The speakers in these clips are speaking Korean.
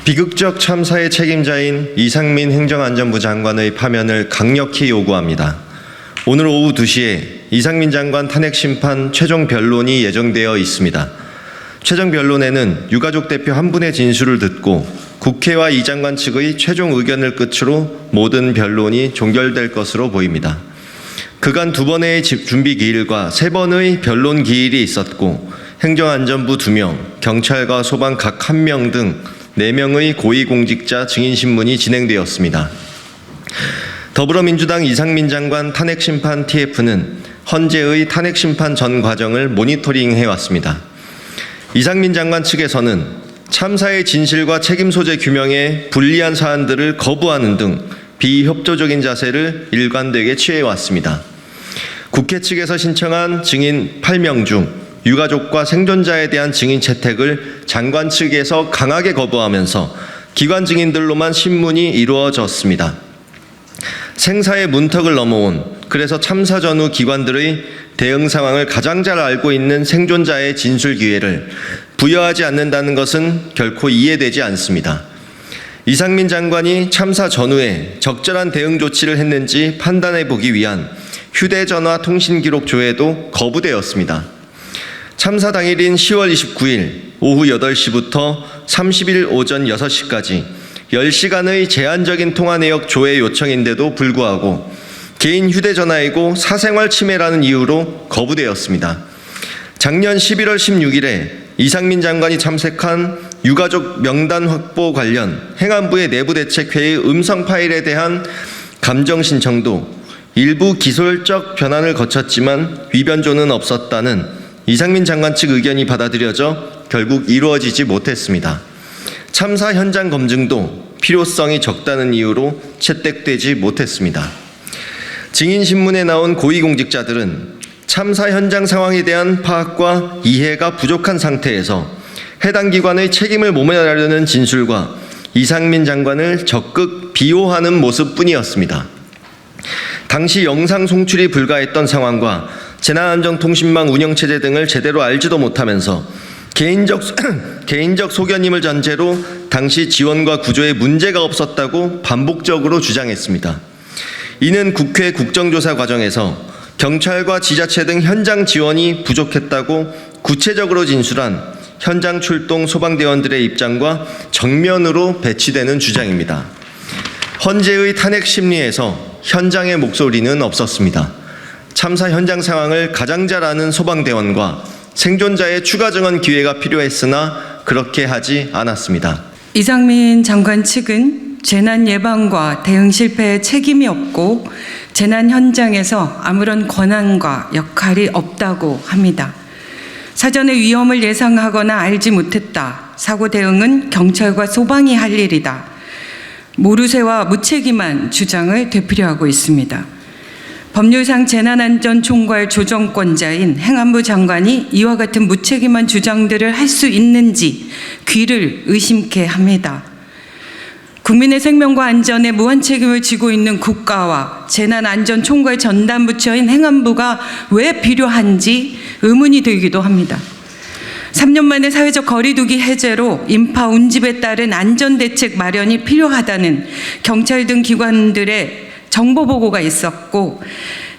비극적 참사의 책임자인 이상민 행정안전부 장관의 파면을 강력히 요구합니다. 오늘 오후 2시에 이상민 장관 탄핵 심판 최종 변론이 예정되어 있습니다. 최종 변론에는 유가족 대표 한 분의 진술을 듣고 국회와 이 장관 측의 최종 의견을 끝으로 모든 변론이 종결될 것으로 보입니다. 그간 2번의 준비 기일과 3번의 변론 기일이 있었고 행정안전부 2명, 경찰과 소방 각 1명 등 4명의 고위공직자 증인신문이 진행되었습니다. 더불어민주당 이상민 장관 탄핵심판 TF는 헌재의 탄핵심판 전 과정을 모니터링해왔습니다. 이상민 장관 측에서는 참사의 진실과 책임 소재 규명에 불리한 사안들을 거부하는 등 비협조적인 자세를 일관되게 취해왔습니다. 국회 측에서 신청한 증인 8명 중 유가족과 생존자에 대한 증인 채택을 장관 측에서 강하게 거부하면서 기관 증인들로만 신문이 이루어졌습니다. 생사의 문턱을 넘어온, 그래서 참사 전후 기관들의 대응 상황을 가장 잘 알고 있는 생존자의 진술 기회를 부여하지 않는다는 것은 결코 이해되지 않습니다. 이상민 장관이 참사 전후에 적절한 대응 조치를 했는지 판단해 보기 위한 휴대전화 통신 기록 조회도 거부되었습니다. 참사 당일인 10월 29일 오후 8시부터 30일 오전 6시까지 10시간의 제한적인 통화 내역 조회 요청인데도 불구하고 개인 휴대전화이고 사생활 침해라는 이유로 거부되었습니다. 작년 11월 16일에 이상민 장관이 참석한 유가족 명단 확보 관련 행안부의 내부대책회의 음성 파일에 대한 감정 신청도 일부 기술적 변환을 거쳤지만 위변조는 없었다는 이상민 장관 측 의견이 받아들여져 결국 이루어지지 못했습니다. 참사 현장 검증도 필요성이 적다는 이유로 채택되지 못했습니다. 증인신문에 나온 고위공직자들은 참사 현장 상황에 대한 파악과 이해가 부족한 상태에서 해당 기관의 책임을 모면하려는 진술과 이상민 장관을 적극 비호하는 모습뿐이었습니다. 당시 영상 송출이 불가했던 상황과 재난안전통신망 운영체제 등을 제대로 알지도 못하면서 개인적 소견임을 전제로 당시 지원과 구조에 문제가 없었다고 반복적으로 주장했습니다. 이는 국회 국정조사 과정에서 경찰과 지자체 등 현장 지원이 부족했다고 구체적으로 진술한 현장 출동 소방대원들의 입장과 정면으로 배치되는 주장입니다. 헌재의 탄핵 심리에서 현장의 목소리는 없었습니다. 참사 현장 상황을 가장 잘 아는 소방대원과 생존자의 추가 증언 기회가 필요했으나 그렇게 하지 않았습니다. 이상민 장관 측은 재난 예방과 대응 실패에 책임이 없고 재난 현장에서 아무런 권한과 역할이 없다고 합니다. 사전에 위험을 예상하거나 알지 못했다. 사고 대응은 경찰과 소방이 할 일이다. 모르쇠와 무책임한 주장을 되풀이하고 있습니다. 법률상 재난안전총괄 조정권자인 행안부 장관이 이와 같은 무책임한 주장들을 할 수 있는지 귀를 의심케 합니다. 국민의 생명과 안전에 무한 책임을 지고 있는 국가와 재난안전총괄 전담부처인 행안부가 왜 필요한지 의문이 들기도 합니다. 3년 만에 사회적 거리두기 해제로 인파 운집에 따른 안전대책 마련이 필요하다는 경찰 등 기관들의 정보 보고가 있었고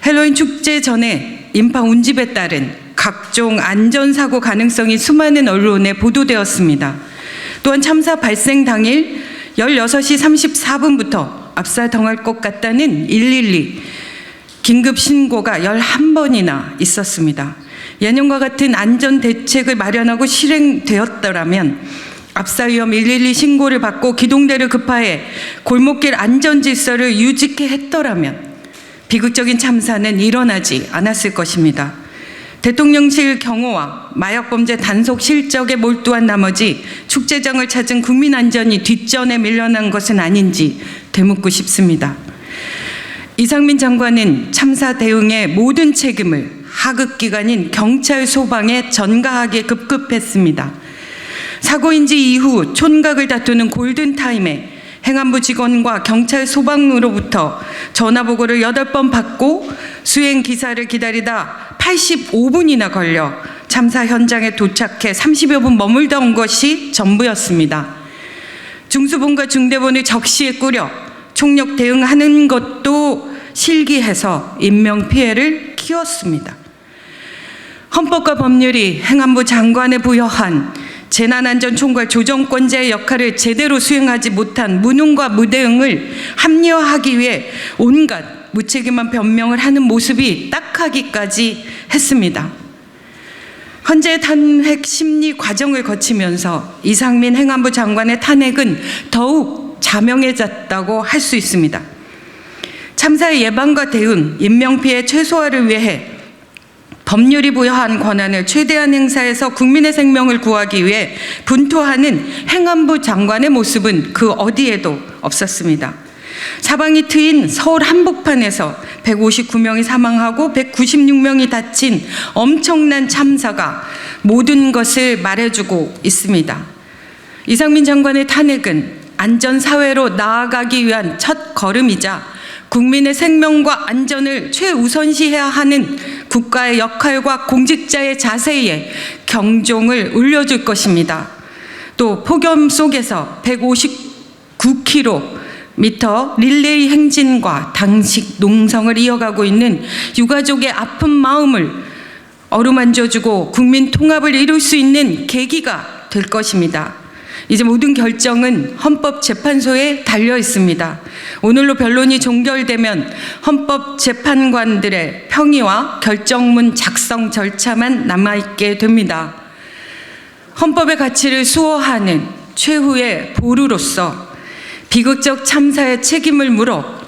헬로윈 축제 전에 인파 운집에 따른 각종 안전사고 가능성이 수많은 언론에 보도되었습니다. 또한 참사 발생 당일 16시 34분부터 압사당할 것 같다는 112 긴급 신고가 11번이나 있었습니다. 예년과 같은 안전대책을 마련하고 실행되었더라면 압사위험 112 신고를 받고 기동대를 급파해 골목길 안전질서를 유지케 했더라면 비극적인 참사는 일어나지 않았을 것입니다. 대통령실 경호와 마약범죄 단속 실적에 몰두한 나머지 축제장을 찾은 국민 안전이 뒷전에 밀려난 것은 아닌지 되묻고 싶습니다. 이상민 장관은 참사 대응의 모든 책임을 하급기관인 경찰 소방에 전가하게 급급했습니다. 사고인지 이후 촌각을 다투는 골든타임에 행안부 직원과 경찰 소방으로부터 전화보고를 8번 받고 수행 기사를 기다리다 85분이나 걸려 참사 현장에 도착해 30여 분 머물다 온 것이 전부였습니다. 중수본과 중대본을 적시에 꾸려 총력 대응하는 것도 실기해서 인명피해를 키웠습니다. 헌법과 법률이 행안부 장관에 부여한 재난안전총괄 조정권자의 역할을 제대로 수행하지 못한 무능과 무대응을 합리화하기 위해 온갖 무책임한 변명을 하는 모습이 딱하기까지 했습니다. 헌재 탄핵 심리 과정을 거치면서 이상민 행안부 장관의 탄핵은 더욱 자명해졌다고 할 수 있습니다. 참사의 예방과 대응, 인명피해 최소화를 위해 법률이 부여한 권한을 최대한 행사해서 국민의 생명을 구하기 위해 분투하는 행안부 장관의 모습은 그 어디에도 없었습니다. 사방이 트인 서울 한복판에서 159명이 사망하고 196명이 다친 엄청난 참사가 모든 것을 말해주고 있습니다. 이상민 장관의 탄핵은 안전사회로 나아가기 위한 첫 걸음이자 국민의 생명과 안전을 최우선시해야 하는 국가의 역할과 공직자의 자세에 경종을 울려줄 것입니다. 또 폭염 속에서 159km 릴레이 행진과 당직 농성을 이어가고 있는 유가족의 아픈 마음을 어루만져주고 국민 통합을 이룰 수 있는 계기가 될 것입니다. 이제 모든 결정은 헌법재판소에 달려 있습니다. 오늘로 변론이 종결되면 헌법재판관들의 평의와 결정문 작성 절차만 남아있게 됩니다. 헌법의 가치를 수호하는 최후의 보루로서 비극적 참사의 책임을 물어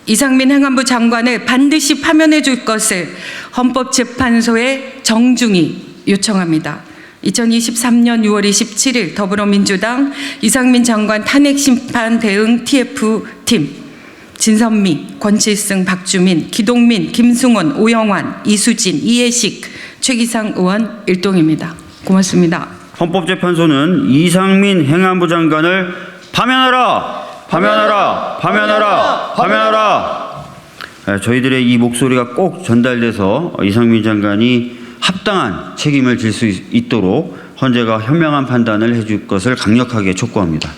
이상민 행안부 장관을 반드시 파면해 줄 것을 헌법재판소에 정중히 요청합니다. 2023년 6월 27일 더불어민주당 이상민 장관 탄핵심판 대응 TF팀 진선미, 권칠승, 박주민, 기동민, 김승원, 오영환, 이수진, 이해식, 최기상 의원 일동입니다. 고맙습니다. 헌법재판소는 이상민 행안부 장관을 파면하라! 파면하라! 파면하라! 파면하라! 저희들의 이 목소리가 꼭 전달돼서 이상민 장관이 합당한 책임을 질 수 있도록 헌재가 현명한 판단을 해줄 것을 강력하게 촉구합니다.